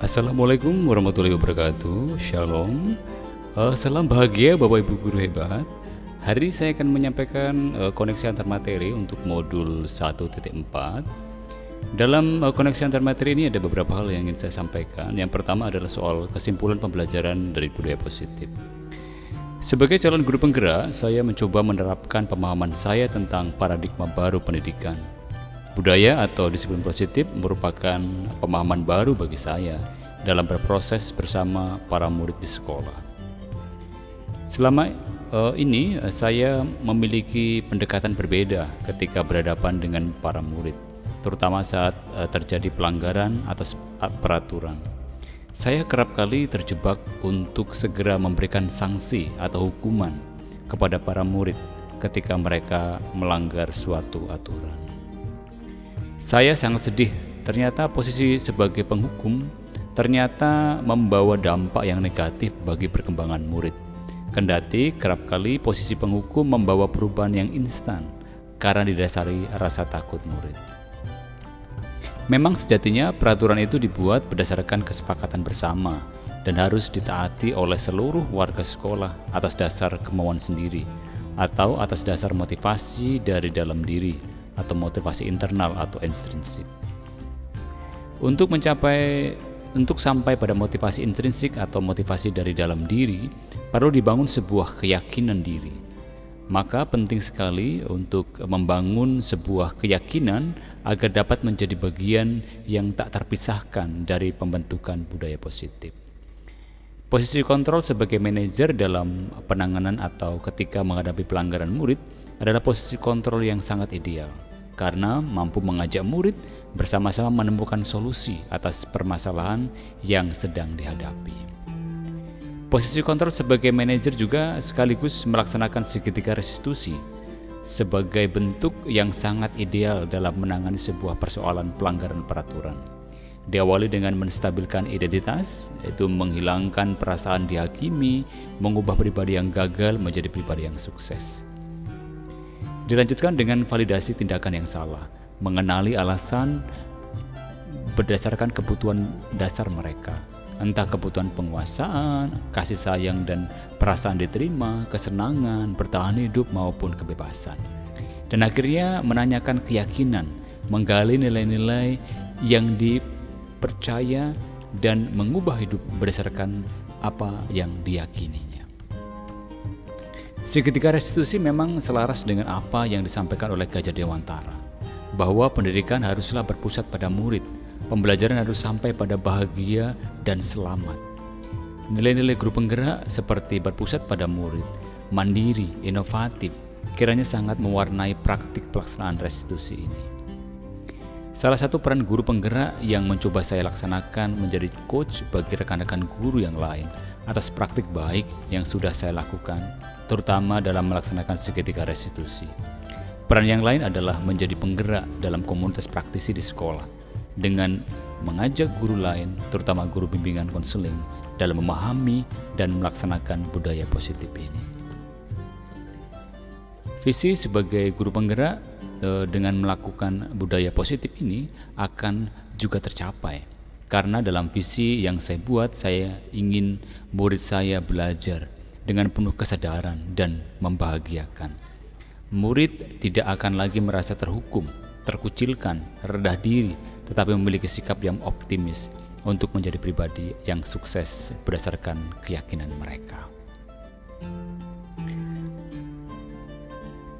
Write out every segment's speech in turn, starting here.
Assalamualaikum warahmatullahi wabarakatuh. Shalom. Salam bahagia Bapak Ibu guru hebat. Hari ini saya akan menyampaikan koneksi antar materi untuk modul 1.4. Dalam koneksi antar materi ini ada beberapa hal yang ingin saya sampaikan. Yang pertama adalah soal kesimpulan pembelajaran dari budaya positif. Sebagai calon guru penggerak, saya mencoba menerapkan pemahaman saya tentang paradigma baru pendidikan. Budaya atau disiplin positif merupakan pemahaman baru bagi saya dalam berproses bersama para murid di sekolah. Selama ini saya memiliki pendekatan berbeda ketika berhadapan dengan para murid, terutama saat terjadi pelanggaran atas peraturan. Saya kerap kali terjebak untuk segera memberikan sanksi atau hukuman kepada para murid ketika mereka melanggar suatu aturan. Saya sangat sedih, ternyata posisi sebagai penghukum ternyata membawa dampak yang negatif bagi perkembangan murid. Kendati kerap kali posisi penghukum membawa perubahan yang instan karena didasari rasa takut murid. Memang sejatinya peraturan itu dibuat berdasarkan kesepakatan bersama dan harus ditaati oleh seluruh warga sekolah atas dasar kemauan sendiri atau atas dasar motivasi dari dalam diri atau motivasi internal atau intrinsik. Untuk sampai pada motivasi intrinsik atau motivasi dari dalam diri, perlu dibangun sebuah keyakinan diri. Maka penting sekali untuk membangun sebuah keyakinan agar dapat menjadi bagian yang tak terpisahkan dari pembentukan budaya positif. Posisi kontrol sebagai manajer dalam penanganan atau ketika menghadapi pelanggaran murid adalah posisi kontrol yang sangat ideal karena mampu mengajak murid bersama-sama menemukan solusi atas permasalahan yang sedang dihadapi. Posisi kontrol sebagai manajer juga sekaligus melaksanakan segitiga restitusi sebagai bentuk yang sangat ideal dalam menangani sebuah persoalan pelanggaran peraturan. Diawali dengan menstabilkan identitas, yaitu menghilangkan perasaan dihakimi, mengubah pribadi yang gagal menjadi pribadi yang sukses. Dilanjutkan dengan validasi tindakan yang salah, mengenali alasan berdasarkan kebutuhan dasar mereka, entah kebutuhan penguasaan, kasih sayang dan perasaan diterima, kesenangan, bertahan hidup maupun kebebasan. Dan akhirnya menanyakan keyakinan, menggali nilai-nilai yang dipercaya dan mengubah hidup berdasarkan apa yang diyakininya. Segitiga restitusi memang selaras dengan apa yang disampaikan oleh Gajah Dewantara, bahwa pendidikan haruslah berpusat pada murid, pembelajaran harus sampai pada bahagia dan selamat. Nilai-nilai guru penggerak seperti berpusat pada murid, mandiri, inovatif, kiranya sangat mewarnai praktik pelaksanaan restitusi ini. Salah satu peran guru penggerak yang mencoba saya laksanakan menjadi coach bagi rekan-rekan guru yang lain atas praktik baik yang sudah saya lakukan, terutama dalam melaksanakan segitiga restitusi. Peran yang lain adalah menjadi penggerak dalam komunitas praktisi di sekolah dengan mengajak guru lain, terutama guru bimbingan konseling, dalam memahami dan melaksanakan budaya positif ini. Visi sebagai guru penggerak dengan melakukan budaya positif ini akan juga tercapai. Karena dalam visi yang saya buat, saya ingin murid saya belajar dengan penuh kesadaran dan membahagiakan. Murid tidak akan lagi merasa terhukum, terkucilkan, rendah diri, tetapi memiliki sikap yang optimis untuk menjadi pribadi yang sukses berdasarkan keyakinan mereka.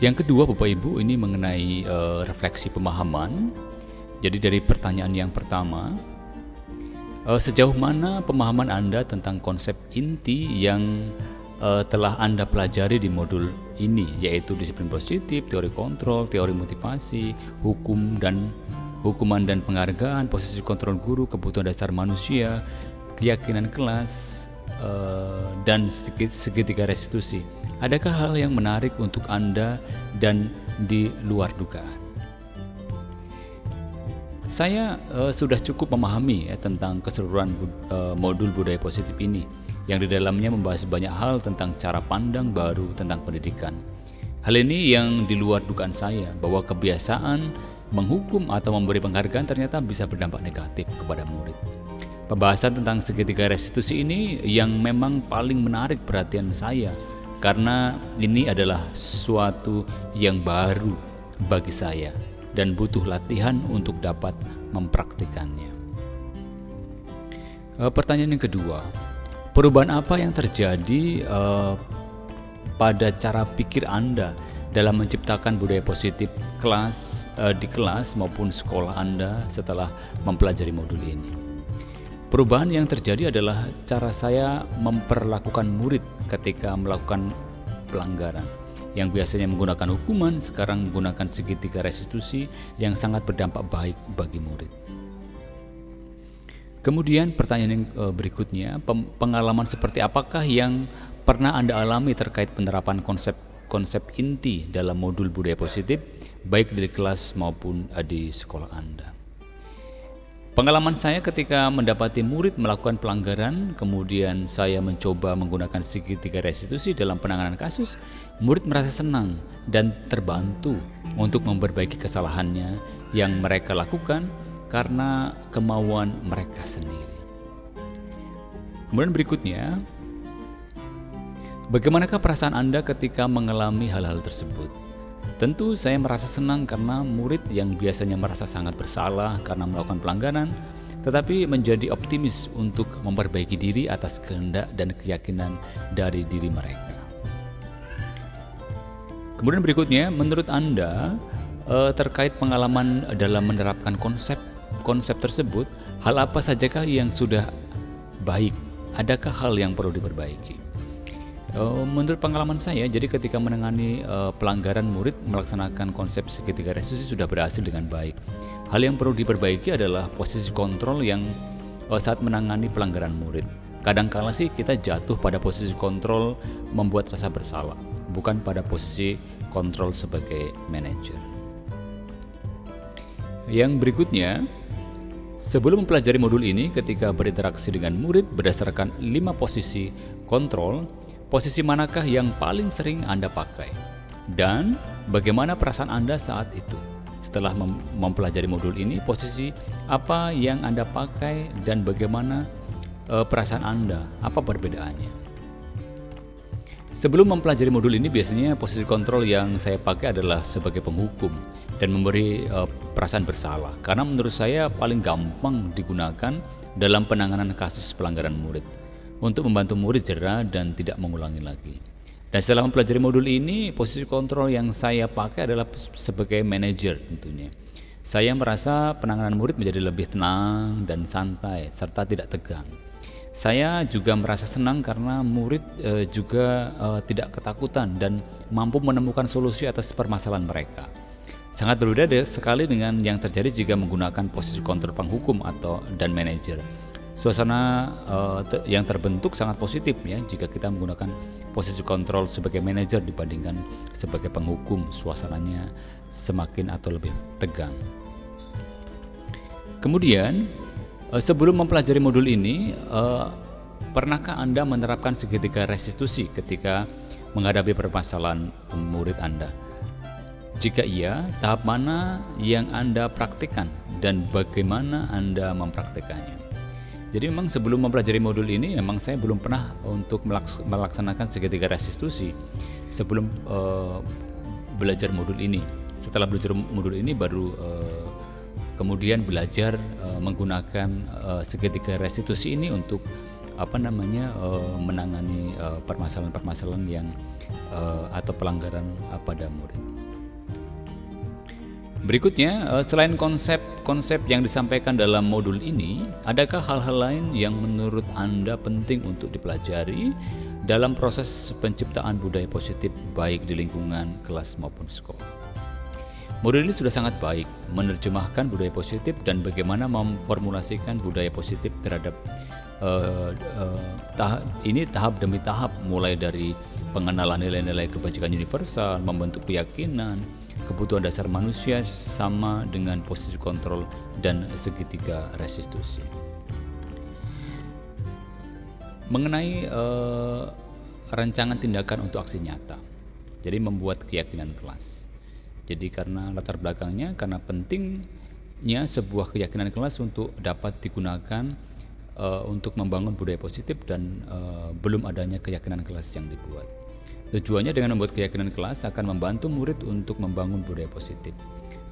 Yang kedua, Bapak Ibu, ini mengenai refleksi pemahaman. Jadi dari pertanyaan yang pertama, sejauh mana pemahaman Anda tentang konsep inti yang telah Anda pelajari di modul ini, yaitu disiplin positif, teori kontrol, teori motivasi, hukuman dan penghargaan, posisi kontrol guru, kebutuhan dasar manusia, keyakinan kelas, dan segitiga restitusi. Adakah hal yang menarik untuk Anda dan di luar dugaan? Saya sudah cukup memahami tentang keseluruhan modul budaya positif ini, yang di dalamnya membahas banyak hal tentang cara pandang baru tentang pendidikan. Hal ini yang di luar dugaan saya, bahwa kebiasaan menghukum atau memberi penghargaan ternyata bisa berdampak negatif kepada murid. Pembahasan tentang segitiga restitusi ini yang memang paling menarik perhatian saya karena ini adalah suatu yang baru bagi saya dan butuh latihan untuk dapat mempraktikannya. Pertanyaan yang kedua, perubahan apa yang terjadi pada cara pikir Anda dalam menciptakan budaya positif di kelas maupun sekolah Anda setelah mempelajari modul ini? Perubahan yang terjadi adalah cara saya memperlakukan murid ketika melakukan pelanggaran. Yang biasanya menggunakan hukuman, sekarang menggunakan segitiga restitusi yang sangat berdampak baik bagi murid. Kemudian pertanyaan yang berikutnya, pengalaman seperti apakah yang pernah Anda alami terkait penerapan konsep inti dalam modul budaya positif, baik di kelas maupun di sekolah Anda? Pengalaman saya ketika mendapati murid melakukan pelanggaran, kemudian saya mencoba menggunakan segitiga restitusi dalam penanganan kasus, murid merasa senang dan terbantu untuk memperbaiki kesalahannya yang mereka lakukan karena kemauan mereka sendiri. Kemudian berikutnya, bagaimanakah perasaan Anda ketika mengalami hal-hal tersebut? Tentu saya merasa senang karena murid yang biasanya merasa sangat bersalah karena melakukan pelanggaran, tetapi menjadi optimis untuk memperbaiki diri atas kehendak dan keyakinan dari diri mereka. Kemudian berikutnya, menurut Anda terkait pengalaman dalam menerapkan konsep tersebut, hal apa sajakah yang sudah baik? Adakah hal yang perlu diperbaiki? Menurut pengalaman saya, jadi ketika menangani pelanggaran, murid melaksanakan konsep segitiga restitusi sudah berhasil dengan baik. Hal yang perlu diperbaiki adalah posisi kontrol yang saat menangani pelanggaran murid. Kadangkala sih kita jatuh pada posisi kontrol membuat rasa bersalah, bukan pada posisi kontrol sebagai manajer. Yang berikutnya, sebelum mempelajari modul ini, ketika berinteraksi dengan murid berdasarkan 5 posisi kontrol, posisi manakah yang paling sering Anda pakai? Dan bagaimana perasaan Anda saat itu? Setelah mempelajari modul ini, posisi apa yang Anda pakai dan bagaimana perasaan Anda? Apa perbedaannya? Sebelum mempelajari modul ini, biasanya posisi kontrol yang saya pakai adalah sebagai penghukum dan memberi perasaan bersalah. Karena menurut saya paling gampang digunakan dalam penanganan kasus pelanggaran murid, untuk membantu murid jera dan tidak mengulangi lagi. Dan setelah mempelajari modul ini, posisi kontrol yang saya pakai adalah sebagai manajer tentunya. Saya merasa penanganan murid menjadi lebih tenang dan santai, serta tidak tegang. Saya juga merasa senang karena murid juga tidak ketakutan dan mampu menemukan solusi atas permasalahan mereka. Sangat berbeda sekali dengan yang terjadi jika menggunakan posisi kontrol penghukum dan manajer. Suasana yang terbentuk sangat positif ya jika kita menggunakan posisi kontrol sebagai manajer dibandingkan sebagai penghukum. Suasananya semakin atau lebih tegang. Kemudian sebelum mempelajari modul ini, pernahkah Anda menerapkan segitiga restitusi ketika menghadapi permasalahan murid Anda? Jika iya, tahap mana yang Anda praktikkan dan bagaimana Anda mempraktikannya? Jadi memang sebelum mempelajari modul ini, memang saya belum pernah untuk melaksanakan segitiga restitusi sebelum belajar modul ini. Setelah belajar modul ini baru kemudian belajar menggunakan segitiga restitusi ini untuk menangani permasalahan-permasalahan yang atau pelanggaran pada murid. Berikutnya, selain konsep yang disampaikan dalam modul ini, adakah hal-hal lain yang menurut Anda penting untuk dipelajari dalam proses penciptaan budaya positif baik di lingkungan kelas maupun sekolah? Modul ini sudah sangat baik menerjemahkan budaya positif dan bagaimana memformulasikan budaya positif terhadap tahap demi tahap, mulai dari pengenalan nilai-nilai kebajikan universal, membentuk keyakinan, kebutuhan dasar manusia sama dengan posisi kontrol dan segitiga restitusi. Mengenai rancangan tindakan untuk aksi nyata, jadi membuat keyakinan kelas. Jadi karena latar belakangnya, karena pentingnya sebuah keyakinan kelas untuk dapat digunakan untuk membangun budaya positif dan belum adanya keyakinan kelas yang dibuat. Tujuannya dengan membuat keyakinan kelas akan membantu murid untuk membangun budaya positif.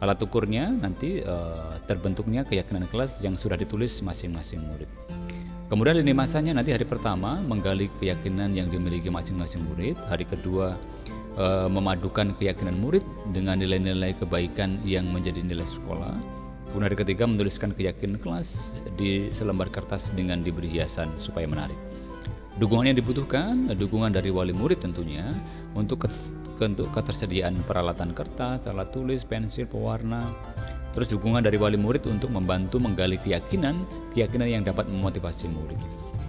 Alat ukurnya nanti terbentuknya keyakinan kelas yang sudah ditulis masing-masing murid. Kemudian lini masanya nanti hari pertama menggali keyakinan yang dimiliki masing-masing murid. Hari kedua memadukan keyakinan murid dengan nilai-nilai kebaikan yang menjadi nilai sekolah. Kemudian hari ketiga menuliskan keyakinan kelas di selembar kertas dengan diberi hiasan supaya menarik. Dukungan yang dibutuhkan, dukungan dari wali murid tentunya untuk ketersediaan peralatan kertas, alat tulis, pensil, pewarna. Terus dukungan dari wali murid untuk membantu menggali keyakinan yang dapat memotivasi murid.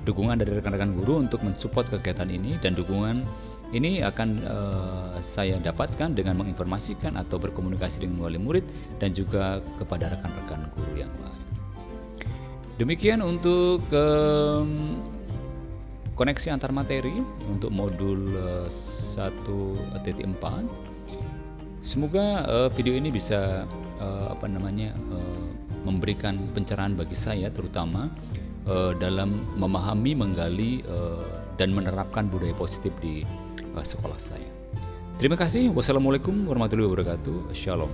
Dukungan dari rekan-rekan guru untuk mensupport kegiatan ini, dan dukungan ini akan saya dapatkan dengan menginformasikan atau berkomunikasi dengan wali murid dan juga kepada rekan-rekan guru yang lain. Demikian untuk koneksi antar materi untuk modul 1.4. Semoga video ini bisa memberikan pencerahan bagi saya, terutama dalam memahami, menggali dan menerapkan budaya positif di sekolah saya. Terima kasih. Wassalamualaikum warahmatullahi wabarakatuh. Shalom.